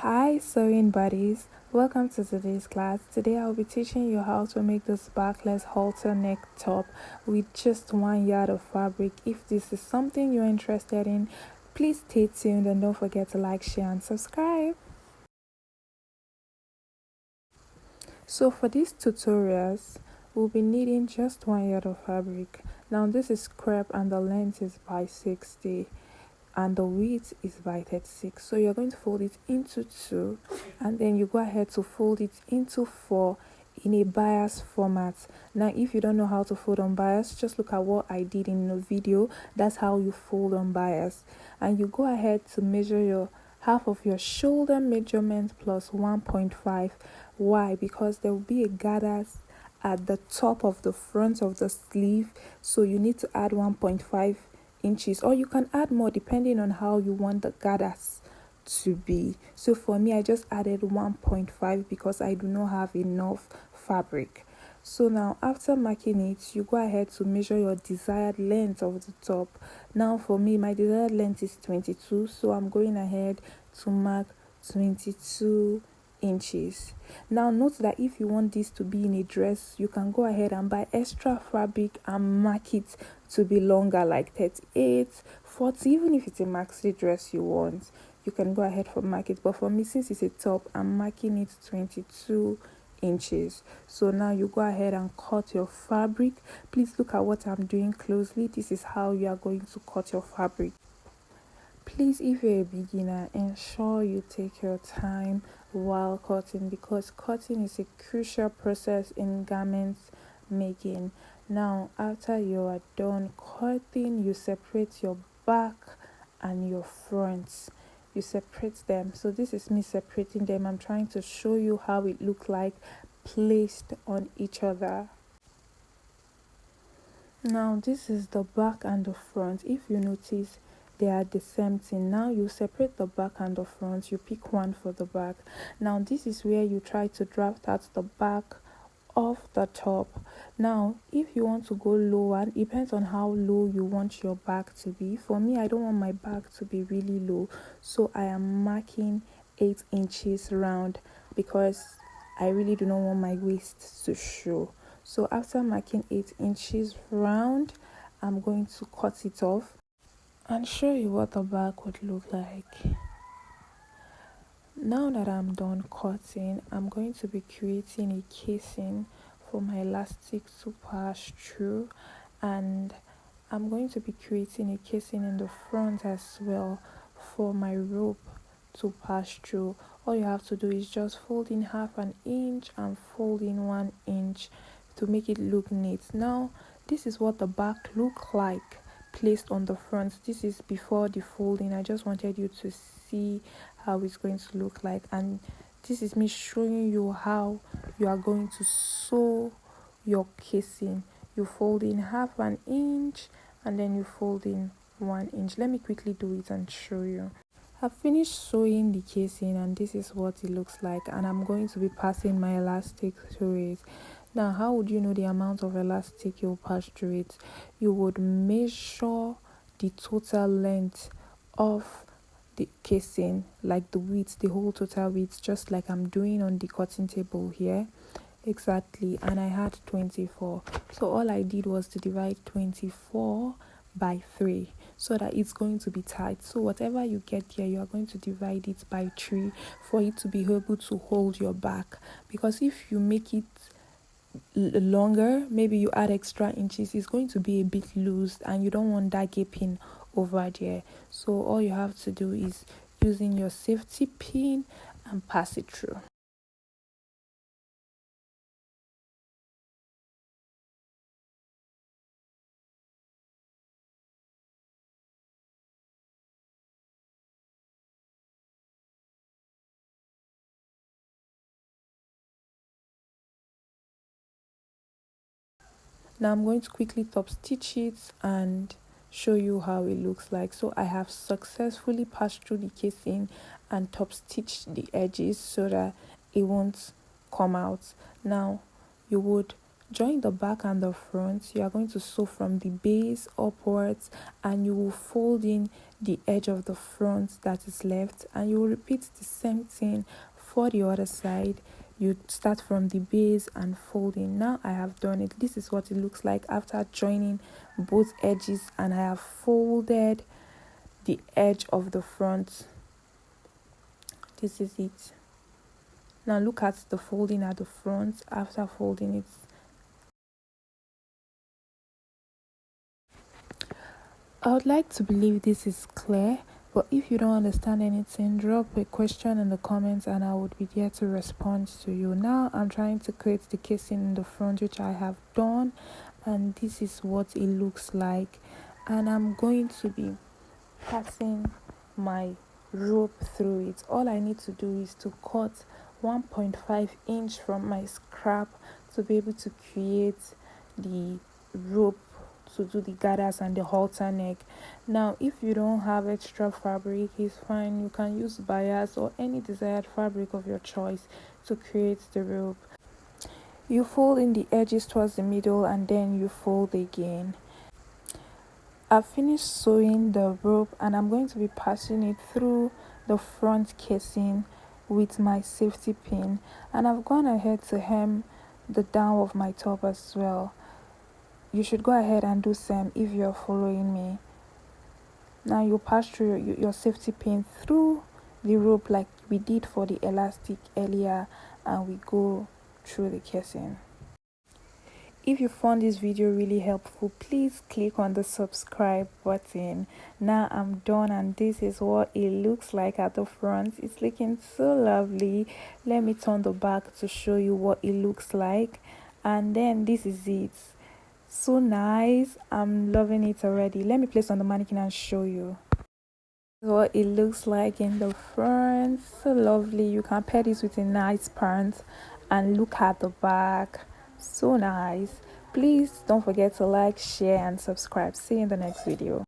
Hi sewing buddies, welcome to today's class. Today I'll be teaching you how to make this backless halter neck top with just 1 yard of fabric. If this is something you're interested in, please stay tuned and don't forget to like, share and subscribe. So for these tutorials, we'll be needing just 1 yard of fabric. Now this is crepe and the length is by 60 and the width is by 36. So you're going to fold it into 2 and then you go ahead to fold it into 4 in a bias format. Now if you don't know how to fold on bias, just look at what I did in the video. That's how you fold on bias. And you go ahead to measure your half of your shoulder measurement plus 1.5. Why? Because there will be a gathers at the top of the front of the sleeve, so you need to add 1.5 inches, or you can add more depending on how you want the gathers to be. So for me, I just added 1.5 because I do not have enough fabric. So now after marking it, you go ahead to measure your desired length of the top. Now for me, my desired length is 22, so I'm going ahead to mark 22 inches. Now note that if you want this to be in a dress, you can go ahead and buy extra fabric and mark it to be longer, like 38, 40. Even if it's a maxi dress you want, you can go ahead for mark it. But for me, since it's a top, I'm marking it 22 inches. So now you go ahead and cut your fabric. Please look at what I'm doing closely. This is how you are going to cut your fabric. Please, if you're a beginner, ensure you take your time while cutting, because cutting is a crucial process in garments making. Now after you are done cutting, you separate your back and your front. You separate them. So this is me separating them. I'm trying to show you how it looks like placed on each other. Now this is the back and the front. If you notice, they are the same thing. Now you separate the back and the front. You pick one for the back. Now this is where you try to draft out the back of the top. Now if you want to go lower, it depends on how low you want your back to be. For me, I don't want my back to be really low, so I am marking 8 inches round because I really do not want my waist to show. So after marking 8 inches round, I'm going to cut it off and show you what the back would look like. Now that I'm done cutting, I'm going to be creating a casing for my elastic to pass through, and I'm going to be creating a casing in the front as well for my rope to pass through. All you have to do is just fold in half an inch and fold in 1 inch to make it look neat. Now this is what the back look like placed on the front. This is before the folding. I just wanted you to see how it's going to look like, and this is me showing you how you are going to sew your casing. You fold in half an inch and then you fold in 1 inch. Let me quickly do it and show you. I've finished sewing the casing and this is what it looks like, and I'm going to be passing my elastic through it. Now how would you know the amount of elastic you'll pass through it? You would measure the total length of the casing, like the width, the whole total width, just like I'm doing on the cutting table here. Exactly. And I had 24, so all I did was to divide 24 by 3 so that it's going to be tight. So whatever you get here, you are going to divide it by 3 for it to be able to hold your back, because if you make it longer, maybe you add extra inches, it's going to be a bit loose and you don't want that gaping over there. So all you have to do is using your safety pin and pass it through. Now I'm going to quickly top stitch it and show you how it looks like. So I have successfully passed through the casing and top stitched the edges so that it won't come out. Now you would join the back and the front. You are going to sew from the base upwards and you will fold in the edge of the front that is left, and you will repeat the same thing for the other side. You start from the base and folding. Now I have done it. This is what it looks like after joining both edges, and I have folded the edge of the front. This is it. Now look at the folding at the front after folding it. I would like to believe this is clear, but if you don't understand anything, drop a question in the comments and I would be there to respond to you. Now I'm trying to create the casing in the front, which I have done, and this is what it looks like. And I'm going to be passing my rope through it. All I need to do is to cut 1.5 inch from my scrap to be able to create the rope to do the gathers and the halter neck. Now if you don't have extra fabric, it's fine, you can use bias or any desired fabric of your choice to create the rope. You fold in the edges towards the middle and then you fold again. I've finished sewing the rope and I'm going to be passing it through the front casing with my safety pin, and I've gone ahead to hem the down of my top as well. You should go ahead and do same if you're following me. Now you pass through your safety pin through the rope like we did for the elastic earlier, and we go through the casing. If you found this video really helpful, please click on the subscribe button. Now I'm done and this is what it looks like at the front. It's looking so lovely. Let me turn the back to show you what it looks like, and then this is it. So nice. I'm loving it already. Let me place on the mannequin and show you what it looks like in the front. So lovely. You can pair this with a nice pant and look at the back. So nice. Please don't forget to like, share and subscribe. See you in the next video.